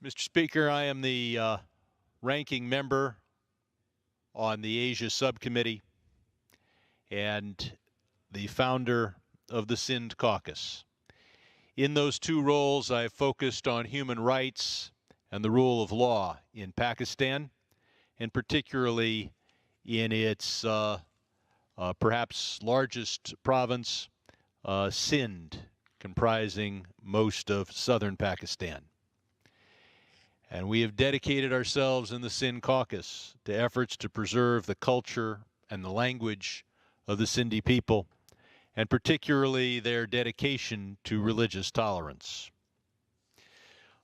Mr. Speaker, I am the ranking member on the Asia Subcommittee and the founder of the Sindh Caucus. In those two roles, I have focused on human rights and the rule of law in Pakistan, and particularly in its perhaps largest province, Sindh, comprising most of southern Pakistan. And we have dedicated ourselves in the Sindh Caucus to efforts to preserve the culture and the language of the Sindhi people, and particularly their dedication to religious tolerance.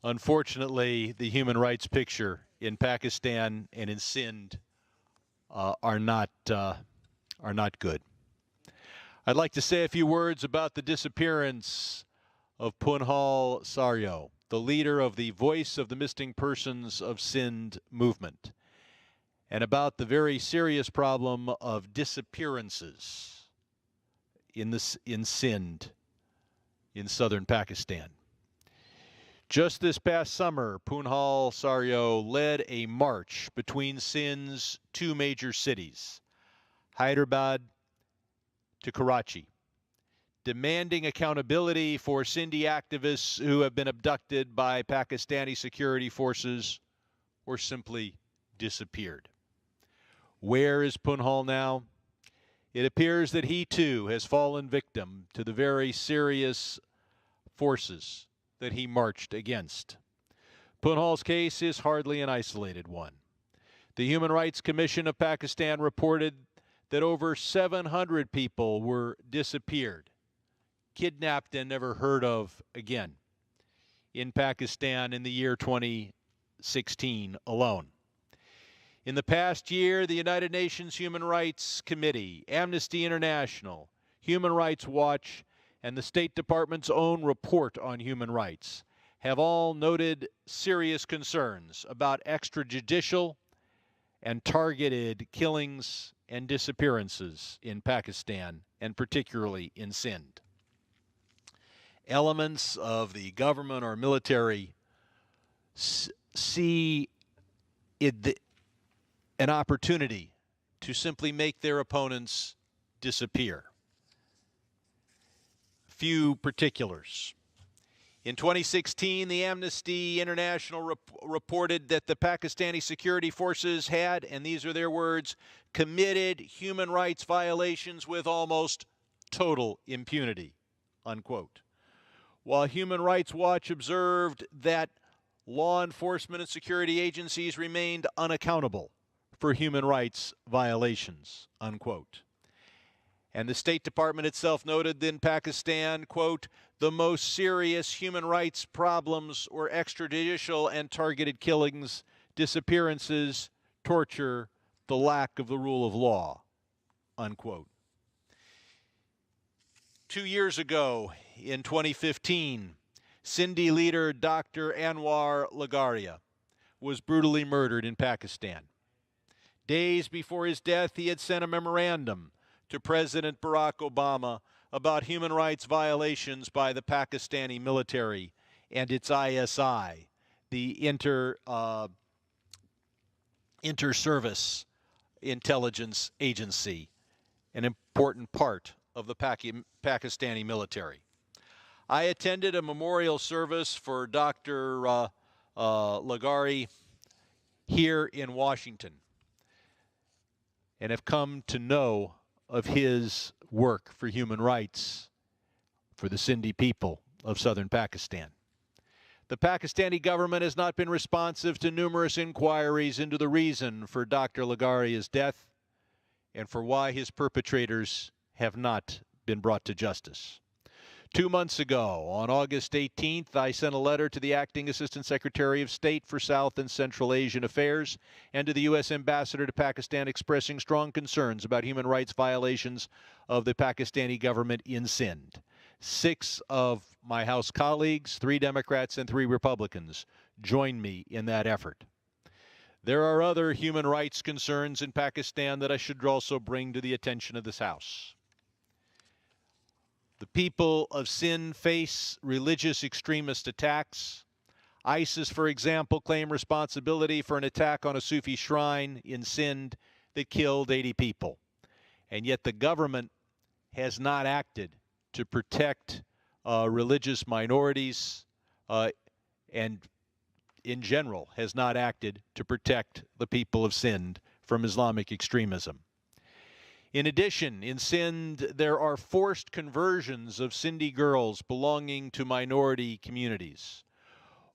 Unfortunately, the human rights picture in Pakistan and in Sindh are not good. I'd like to say a few words about the disappearance of Punhal Saryo, the leader of the Voice of the Missing Persons of Sindh movement, and about the very serious problem of disappearances in Sindh, in southern Pakistan. Just this past summer, Punhal Saryo led a march between Sindh's two major cities, Hyderabad to Karachi, demanding accountability for Sindhi activists who have been abducted by Pakistani security forces or simply disappeared. Where is Punhal now? It appears that he too has fallen victim to the very serious forces that he marched against. Punhal's case is hardly an isolated one. The Human Rights Commission of Pakistan reported that over 700 people were disappeared, kidnapped and never heard of again in Pakistan in the year 2016 alone. In the past year, the United Nations Human Rights Committee, Amnesty International, Human Rights Watch, and the State Department's own report on human rights have all noted serious concerns about extrajudicial and targeted killings and disappearances in Pakistan, and particularly in Sindh. Elements of the government or military see an opportunity to simply make their opponents disappear. Few particulars. In 2016, the Amnesty International reported that the Pakistani security forces had, and these are their words, committed human rights violations with almost total impunity, unquote. While Human Rights Watch observed that law enforcement and security agencies remained unaccountable for human rights violations, unquote. And the State Department itself noted in Pakistan, quote, the most serious human rights problems were extrajudicial and targeted killings, disappearances, torture, the lack of the rule of law, unquote. 2 years ago, in 2015, Sindhi leader Dr. Anwar Lagaria was brutally murdered in Pakistan. Days before his death, he had sent a memorandum to President Barack Obama about human rights violations by the Pakistani military and its ISI, the Inter-Service Intelligence Agency, an important part of the Pakistani military. I attended a memorial service for Dr. Lagari here in Washington and have come to know of his work for human rights for the Sindhi people of southern Pakistan. The Pakistani government has not been responsive to numerous inquiries into the reason for Dr. Lagaria's death and for why his perpetrators have not been brought to justice. 2 months ago, on August 18th, I sent a letter to the Acting Assistant Secretary of State for South and Central Asian Affairs and to the U.S. Ambassador to Pakistan expressing strong concerns about human rights violations of the Pakistani government in Sindh. 6 of my House colleagues, 3 Democrats and 3 Republicans, joined me in that effort. There are other human rights concerns in Pakistan that I should also bring to the attention of this House. The people of Sindh face religious extremist attacks ISIS, for example, claimed responsibility for an attack on a Sufi shrine in Sindh that killed 80 people. And yet the government has not acted to protect religious minorities and in general has not acted to protect the people of Sindh from Islamic extremism. In addition, in Sindh, there are forced conversions of Sindhi girls belonging to minority communities.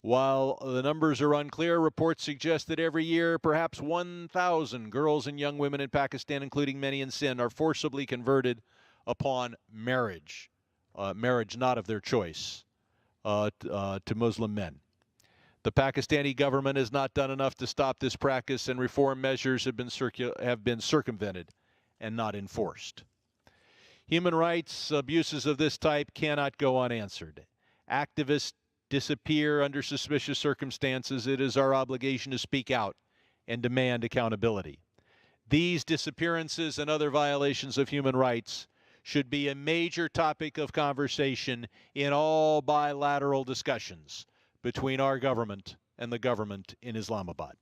While the numbers are unclear, reports suggest that every year, perhaps 1,000 girls and young women in Pakistan, including many in Sindh, are forcibly converted upon marriage, marriage not of their choice, to Muslim men. The Pakistani government has not done enough to stop this practice, and reform measures have been circumvented and not enforced. Human rights abuses of this type cannot go unanswered. Activists disappear under suspicious circumstances. It is our obligation to speak out and demand accountability. These disappearances and other violations of human rights should be a major topic of conversation in all bilateral discussions between our government and the government in Islamabad.